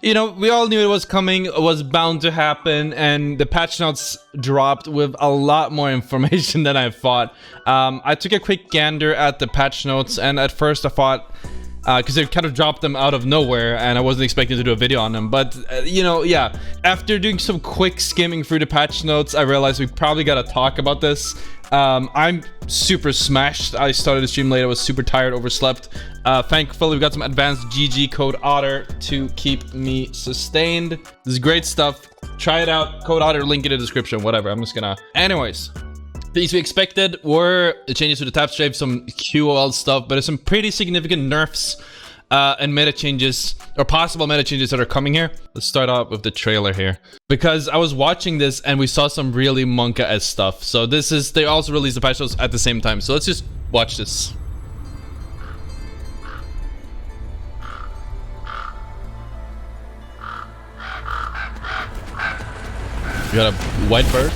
You know, we all knew it was coming, it was bound to happen, and the patch notes dropped with a lot more information than I thought. I took a quick gander at the patch notes, and at first I thought, because they kind of dropped them out of nowhere, and I wasn't expecting to do a video on them, but, you know, yeah. After doing some quick skimming through the patch notes, I realized we probably gotta talk about this. I'm super smashed. I started the stream late, I was super tired, overslept. Thankfully, we got some advanced GG code Ottr to keep me sustained. This is great stuff. Try it out. Code Ottr, link in the description, whatever. I'm just gonna... Anyways. Things we expected were changes to the tap strafe, some QOL stuff, but there's some pretty significant nerfs and meta changes, or possible meta changes that are coming here. Let's start off with the trailer here. Because I was watching this and we saw some really Monka-esque stuff. So this is... They also released the patch notes at the same time. So let's just watch this. We got a white bird.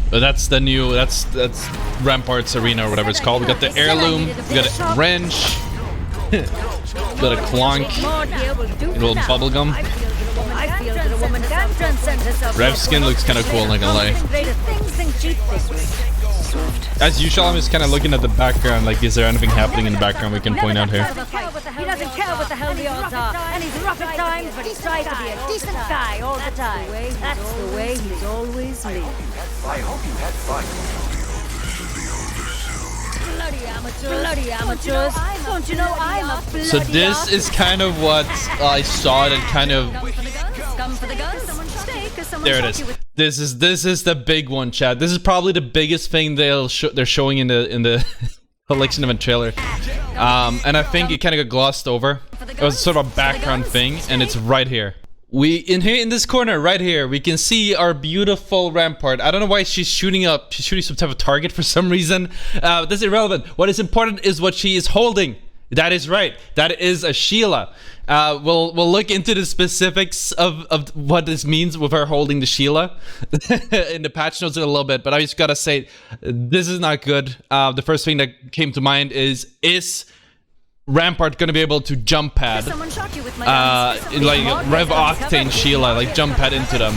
That's the new, that's Rampart's arena or whatever it's called. We got the heirloom, we got a wrench, we got a clonk, a little bubblegum. Rev skin looks kind of cool, not gonna lie. As usual, I'm just kind of looking at the background, like, is there anything happening in the background we can point out here? He doesn't care what the hell the odds are, and he's rough at times, but he tries to be a decent guy all the time. That's the way he's always lived. I hope you had fun. Bloody amateurs. Don't you know I'm a bloody So this is kind of what I saw that kind of... There it is. This is the big one, chat. This is probably the biggest thing they're showing in the collection event trailer. And I think it kind of got glossed over. It was sort of a background thing, and it's right here. In this corner right here, we can see our beautiful Rampart. I don't know why she's shooting up. She's shooting some type of target for some reason. That's irrelevant. What is important is what she is holding. That is right. That is a Sheila. We'll look into the specifics of what this means with her holding the Sheila in the patch notes in a little bit. But I just gotta say, this is not good. The first thing that came to mind is Rampart gonna be able to jump pad, like Rev Octane Sheila, like jump pad into them?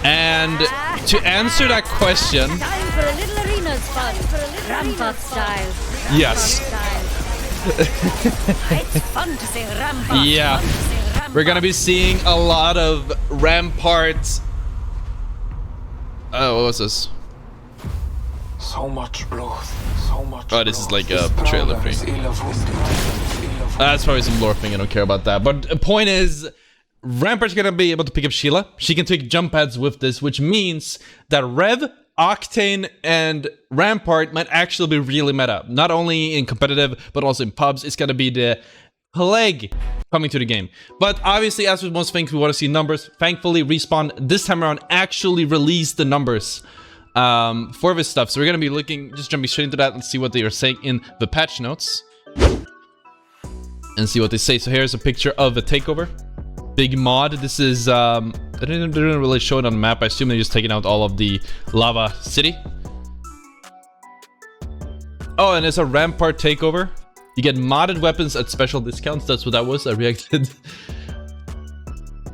And to answer that question, Rampart style. yes. It's fun to say Rampart. Yeah, we're gonna be seeing a lot of Rampart. Oh, what was this? So much blood, so much. Oh, this is like a trailer thing. That's probably some lore thing. I don't care about that. But the point is, Rampart's gonna be able to pick up Sheila. She can take jump pads with this, which means that Rev, Octane, and Rampart might actually be really meta. Not only in competitive, but also in pubs. It's gonna be the plague coming to the game. But obviously, as with most things, we want to see numbers. Thankfully, Respawn this time around actually released the numbers for this stuff. So we're gonna be looking, just jumping straight into that. Let's see what they are saying in the patch notes and see what they say. So here's a picture of a takeover. Big mod. This is they didn't really show it on the map. I assume they're just taking out all of the lava city. Oh, and it's a Rampart takeover. You get modded weapons at special discounts. That's what that was. I reacted.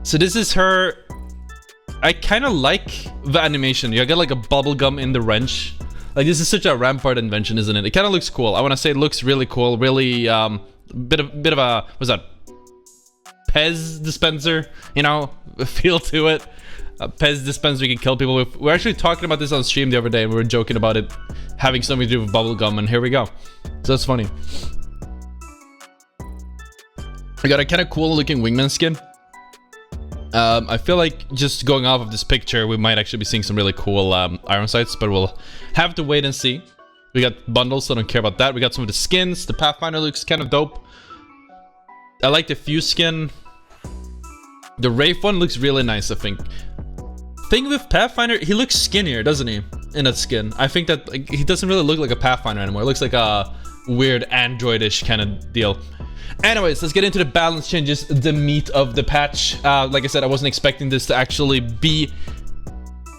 So this is her. I kind of like the animation. You got like a bubblegum in the wrench. Like, this is such a Rampart invention, isn't it? It kind of looks cool. I want to say it looks really cool. Really bit of a, what's that? Pez dispenser, you know, feel to it. A Pez dispenser you can kill people with. We're actually talking about this on stream the other day, and we were joking about it having something to do with bubblegum, and here we go. So that's funny. We got a kind of cool looking wingman skin. I feel like just going off of this picture, we might actually be seeing some really cool iron sights, but we'll have to wait and see. We got bundles, so I don't care about that. We got some of the skins. The Pathfinder looks kind of dope. I like the Fuse skin. The Wraith one looks really nice, I think. Thing with Pathfinder, he looks skinnier, doesn't he? In that skin. I think that, like, he doesn't really look like a Pathfinder anymore. It looks like a weird androidish kind of deal. Anyways, let's get into the balance changes, the meat of the patch. Like I said, I wasn't expecting this to actually be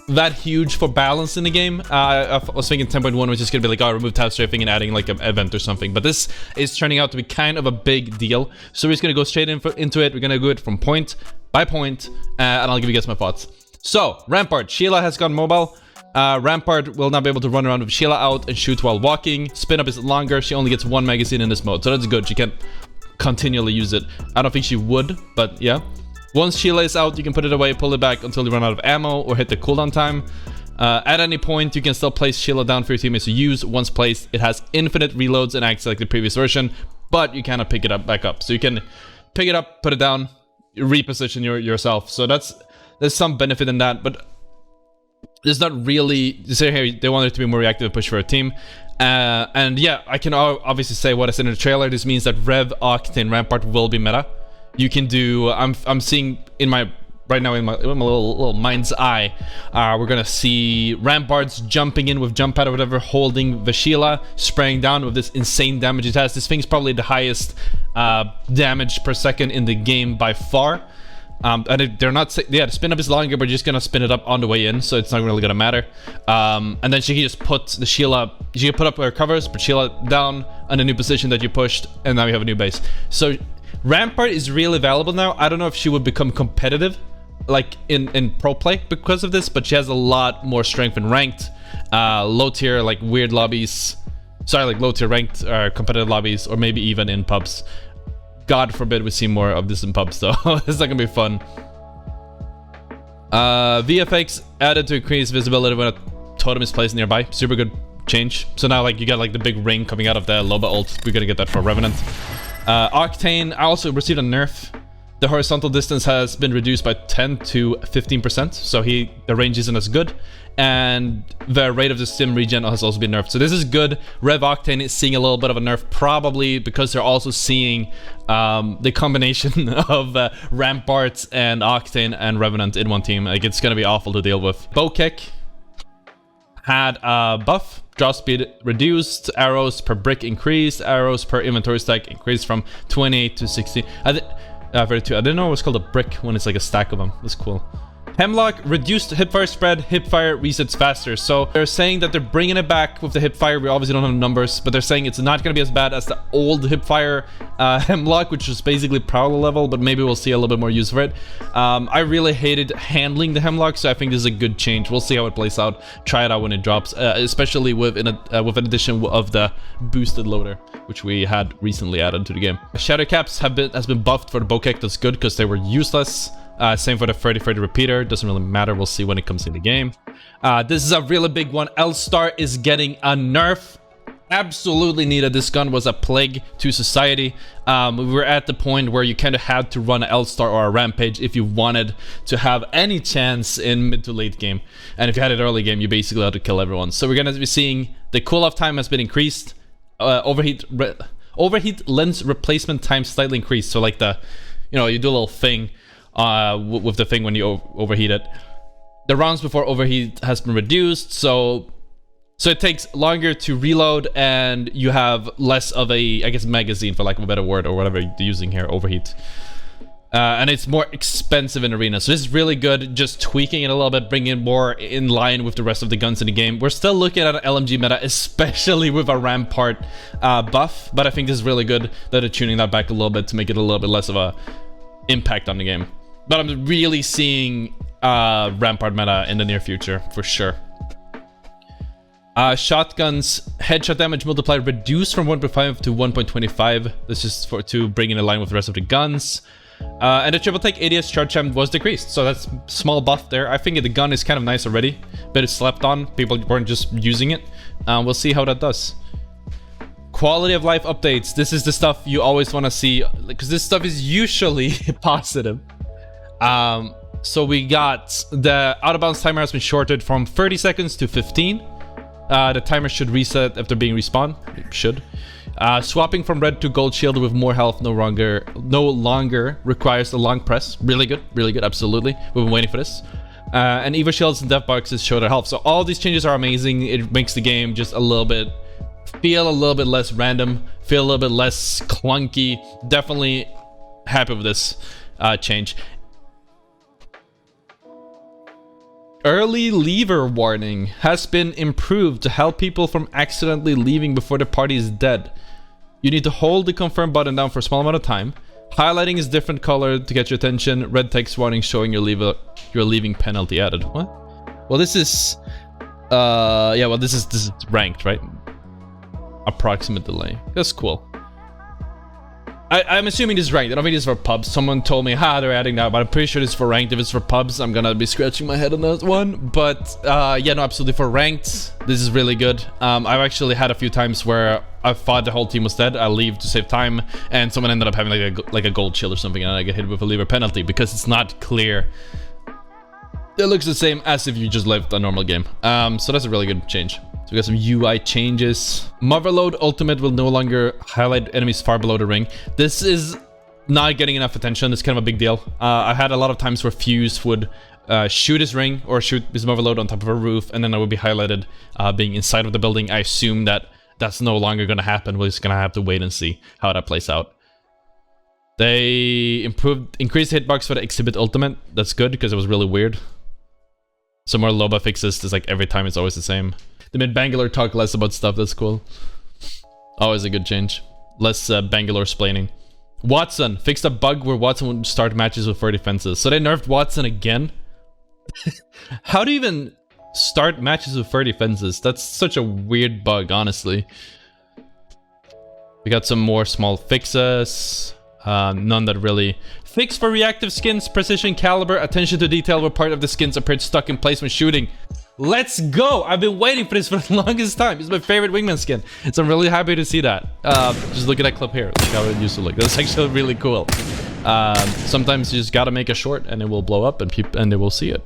that huge for balance in the game. I was thinking 10.1 was just gonna be like, oh, remove tab strafing and adding like an event or something, but this is turning out to be kind of a big deal. So we're just gonna go straight into it. We're gonna do it from point by point, and I'll give you guys my thoughts. So Rampart, Sheila has gone mobile. Rampart will now be able to run around with Sheila out and shoot while walking. Spin up is longer. She only gets 1 magazine in this mode, so that's good. She can't continually use it. I don't think she would, but yeah. Once Sheila is out, you can put it away, pull it back until you run out of ammo or hit the cooldown time. At any point, you can still place Sheila down for your teammates to use. Once placed, it has infinite reloads and acts like the previous version, but you cannot pick it up back up. So you can pick it up, put it down, reposition yourself. So there's some benefit in that, but there's not really. Say here they want it to be more reactive and push for a team. And yeah, I can obviously say what I said in the trailer. This means that Rev, Octane, Rampart will be meta. You can do. I'm seeing in my right now in my little mind's eye. We're gonna see Ramparts jumping in with jump pad or whatever, holding the Sheila, spraying down with this insane damage it has. This thing's probably the highest damage per second in the game by far. And they're not. Yeah, the spin up is longer, but you're just gonna spin it up on the way in, so it's not really gonna matter. And then she can just put the Sheila. She can put up her covers, put Sheila down on a new position that you pushed, and now you have a new base. So Rampart is really valuable now. I don't know if she would become competitive, like in pro play because of this, but she has a lot more strength in ranked, low tier, like weird lobbies. Sorry, like low tier ranked competitive lobbies, or maybe even in pubs. God forbid we see more of this in pubs though. It's not gonna be fun. VFX added to increase visibility when a totem is placed nearby. Super good change. So now like you got like the big ring coming out of the Loba ult. We're gonna get that for Revenant. Octane, I also received a nerf. The horizontal distance has been reduced by 10 to 15%, so the range isn't as good. And the rate of the stim regen has also been nerfed. So this is good. Rev Octane is seeing a little bit of a nerf, probably because they're also seeing the combination of Ramparts and Octane and Revenant in one team. Like, it's gonna be awful to deal with. Bokek had a buff. Draw speed reduced, arrows per brick increased, arrows per inventory stack increased from 28 to 16. 32. I didn't know it was called a brick when it's like a stack of them. That's cool. Hemlock reduced hipfire spread, hipfire resets faster. So they're saying that they're bringing it back with the hipfire. We obviously don't have numbers, but they're saying it's not going to be as bad as the old hipfire Hemlock, which was basically Prowler level, but maybe we'll see a little bit more use for it. I really hated handling the Hemlock, so I think this is a good change. We'll see how it plays out. Try it out when it drops, especially with an addition of the boosted loader, which we had recently added to the game. Shadow caps has been buffed for the Bokek. That's good because they were useless. Same for the 30-30 repeater. Doesn't really matter. We'll see when it comes in the game. This is a really big one. L-Star is getting a nerf. Absolutely needed. This gun was a plague to society. We were at the point where you kind of had to run an L-Star or a Rampage if you wanted to have any chance in mid to late game. And if you had it early game, you basically had to kill everyone. So we're going to be seeing the cool-off time has been increased. Overheat lens replacement time slightly increased. So like you do a little thing with the thing when you overheat it. The rounds before overheat has been reduced, so it takes longer to reload, and you have less of a, I guess, magazine, for lack of a better word, or whatever you're using here, overheat. And it's more expensive in arena, so this is really good. Just tweaking it a little bit, bringing it more in line with the rest of the guns in the game. We're still looking at an LMG meta, especially with a Rampart buff, but I think this is really good that they're tuning that back a little bit to make it a little bit less of a impact on the game. But I'm really seeing Rampart meta in the near future, for sure. Shotguns, headshot damage multiplier reduced from 1.5 to 1.25. This is to bring in line with the rest of the guns. And the triple take ADS charge time was decreased, so that's small buff there. I think the gun is kind of nice already, but it's slept on. People weren't just using it. We'll see how that does. Quality of life updates. This is the stuff you always want to see, because this stuff is usually positive. So we got the out of bounds timer has been shorted from 30 seconds to 15. The timer should reset after being respawned. It should. Swapping from red to gold shield with more health no longer requires a long press. Really good, absolutely. We've been waiting for this. And Evo shields and death boxes show their health. So all these changes are amazing. It makes the game just feel a little bit less random, feel a little bit less clunky. Definitely happy with this change. Early leaver warning has been improved to help people from accidentally leaving before the party is dead. You need to hold the confirm button down for a small amount of time. Highlighting is different color to get your attention. Red text warning showing your leaving penalty added. What? Well, this is yeah, well, this is ranked, right? Approximate delay. That's cool. I'm assuming this is ranked. I don't think this is for pubs. Someone told me, they're adding that, but I'm pretty sure this is for ranked. If it's for pubs, I'm gonna be scratching my head on that one. But yeah, no, absolutely for ranked. This is really good. I've actually had a few times where I thought the whole team was dead. I leave to save time, and someone ended up having like a gold shield or something, and I get hit with a lever penalty because it's not clear. It looks the same as if you just lived a normal game. So that's a really good change. So we got some UI changes. Motherload Ultimate will no longer highlight enemies far below the ring. This is not getting enough attention. It's kind of a big deal. I had a lot of times where Fuse would shoot his ring or shoot his Motherload on top of a roof, and then I would be highlighted being inside of the building. I assume that that's no longer going to happen. We're just going to have to wait and see how that plays out. They increased hitbox for the Exhibit Ultimate. That's good because it was really weird. Some more Loba fixes. It's like every time it's always the same. They made Bangalore talk less about stuff. That's cool. Always a good change. Less Bangalore splaining. Watson fixed a bug where Watson would start matches with 4 defenses. So they nerfed Watson again? How do you even start matches with 4 defenses? That's such a weird bug, honestly. We got some more small fixes. None that really... Fix for reactive skins, precision, caliber, attention to detail where part of the skins appeared stuck in place when shooting. Let's go! I've been waiting for this for the longest time. It's my favorite wingman skin. So I'm really happy to see that. Just look at that clip here. Look how it used to look. That's actually really cool. Sometimes you just gotta make a short and it will blow up and they will see it.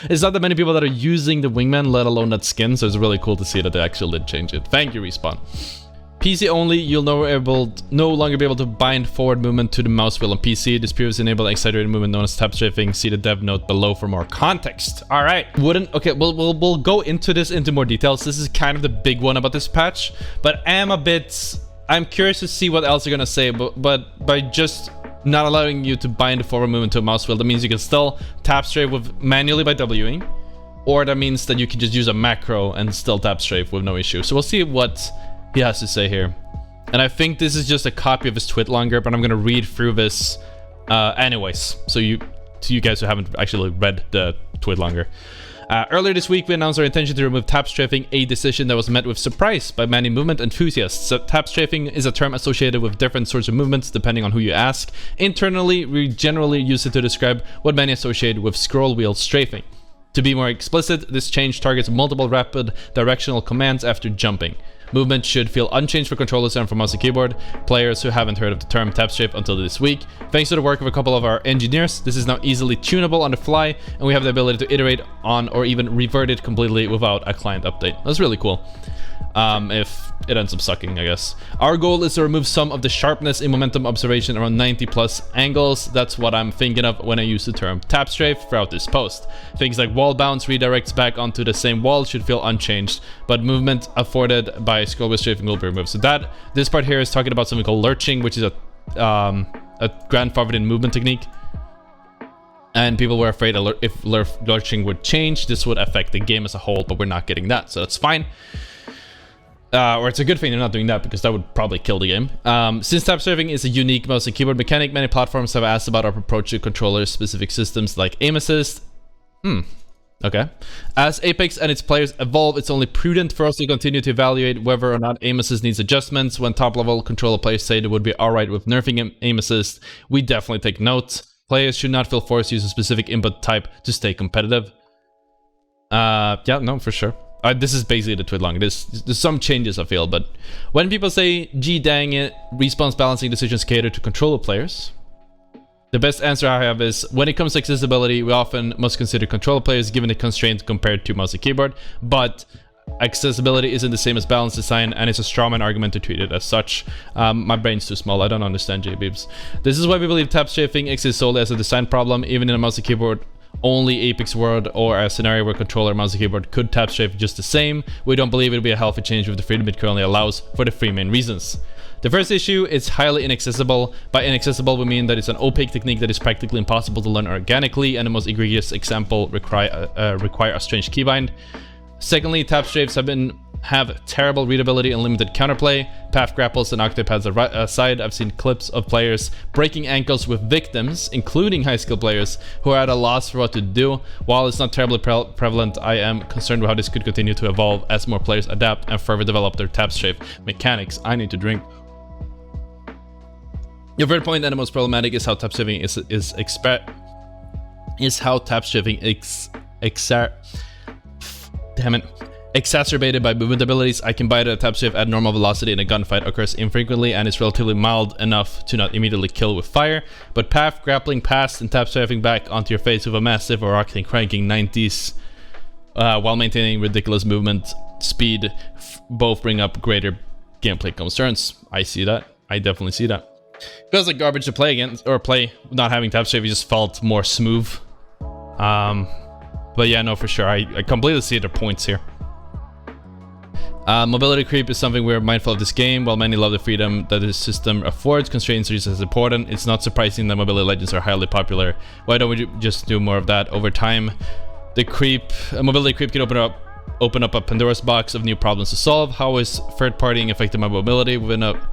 It's not that many people that are using the wingman, let alone that skin, so it's really cool to see that they actually did change it. Thank you, Respawn. PC only, you'll no longer be able to bind forward movement to the mouse wheel on PC. This previously enabled accelerated movement known as tap strafing. See the dev note below for more context. All right, okay, we'll go into this into more details. This is kind of the big one about this patch, but I'm curious to see what else they're gonna say. But by just not allowing you to bind the forward movement to a mouse wheel, that means you can still tap strafe with manually by Wing, or that means that you can just use a macro and still tap strafe with no issue. So we'll see what he has to say here. And I think this is just a copy of his tweet longer, but I'm gonna read through this anyways. So you guys who haven't actually read the tweet longer. Earlier this week, we announced our intention to remove tap strafing, a decision that was met with surprise by many movement enthusiasts. So tap strafing is a term associated with different sorts of movements depending on who you ask. Internally, we generally use it to describe what many associate with scroll wheel strafing. To be more explicit, this change targets multiple rapid directional commands after jumping. Movement should feel unchanged for controllers and for mouse and keyboard. Players who haven't heard of the term tap strafe until this week, thanks to the work of a couple of our engineers, this is now easily tunable on the fly, and we have the ability to iterate on or even revert it completely without a client update. That's really cool. If it ends up sucking, I guess. Our goal is to remove some of the sharpness in momentum observation around 90 plus angles. That's what I'm thinking of when I use the term tap strafe throughout this post. Things like wall bounce redirects back onto the same wall should feel unchanged, but movement afforded by scroll wheel strafing will be removed. So this part here is talking about something called lurching, which is a grandfathered in movement technique. And people were afraid if lurching would change, this would affect the game as a whole, but we're not getting that, so that's fine. Or it's a good thing they're not doing that because that would probably kill the game. Since tap strafing is a unique mouse and keyboard mechanic, many platforms have asked about our approach to controller-specific systems like aim assist. Okay. As Apex and its players evolve, it's only prudent for us to continue to evaluate whether or not aim assist needs adjustments. When top-level controller players say they would be alright with nerfing aim assist, we definitely take note. Players should not feel forced to use a specific input type to stay competitive. Yeah, no, for sure. This is basically the tweet long. There's some changes I feel, but when people say, gee dang it, Respawn's balancing decisions cater to controller players, the best answer I have is, when it comes to accessibility, we often must consider controller players given the constraints compared to mouse and keyboard, but accessibility isn't the same as balance design, and it's a strawman argument to treat it as such. My brain's too small, I don't understand JBeebs. This is why we believe tap strafing exists solely as a design problem, even in a mouse and keyboard only Apex world or a scenario where controller, mouse and keyboard could tap strafe just the same. We don't believe it would be a healthy change with the freedom it currently allows for the three main reasons. The first issue is highly inaccessible. By inaccessible, we mean that it's an opaque technique that is practically impossible to learn organically, and the most egregious example require a strange keybind. Secondly, tap strafes have terrible readability and limited counterplay. Path grapples and octopads aside, I've seen clips of players breaking ankles with victims, including high skill players, who are at a loss for what to do. While it's not terribly prevalent, I am concerned with how this could continue to evolve as more players adapt and further develop their tap strafe mechanics. I need to drink. Your third point, and the most problematic, is how tap strafing exacerbated by movement abilities. I can bite at a tap strafe at normal velocity and a gunfight occurs infrequently and is relatively mild enough to not immediately kill with fire, but path grappling past and tap strafing back onto your face with a massive or rocking cranking 90s while maintaining ridiculous movement speed both bring up greater gameplay concerns. I see that. I definitely see that. Feels like garbage to play against, or play not having tap strafe. It just felt more smooth. But yeah, no, for sure. I completely see the points here. Mobility creep is something we're mindful of this game. While many love the freedom that this system affords, constraints are just as important. It's not surprising that mobility legends are highly popular. Why don't we just do more of that? Over time, the mobility creep can open up a Pandora's box of new problems to solve. How is third partying affecting my mobility within a...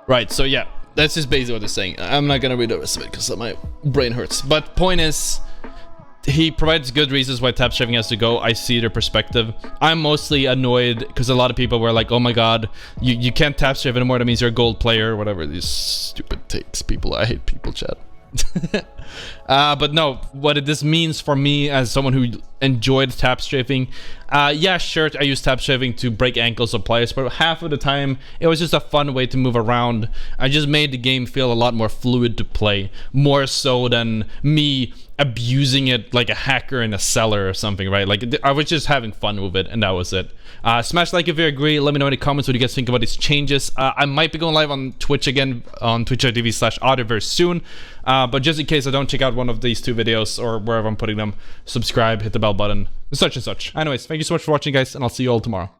Right, so yeah, that's just basically what they're saying. I'm not gonna read the rest of it because my brain hurts. But point is, he provides good reasons why tap strafing has to go. I see their perspective. I'm mostly annoyed because a lot of people were like, oh my god, you can't tap strafe anymore, that means you're a gold player, whatever these stupid takes. People, I hate people, chat. But no, what this means for me as someone who enjoyed tap strafing, yeah, sure, I use tap strafing to break ankles of players, but half of the time it was just a fun way to move around. I just made the game feel a lot more fluid to play, more so than me abusing it like a hacker in a cellar or something, right? Like, I was just having fun with it, and that was it. Smash like if you agree. Let me know in the comments what you guys think about these changes. I might be going live on Twitch again, on twitch.tv/Ottr very soon. But just in case I don't check out one of these two videos or wherever I'm putting them, subscribe, hit the bell button, and such. Anyways, thank you so much for watching, guys, and I'll see you all tomorrow.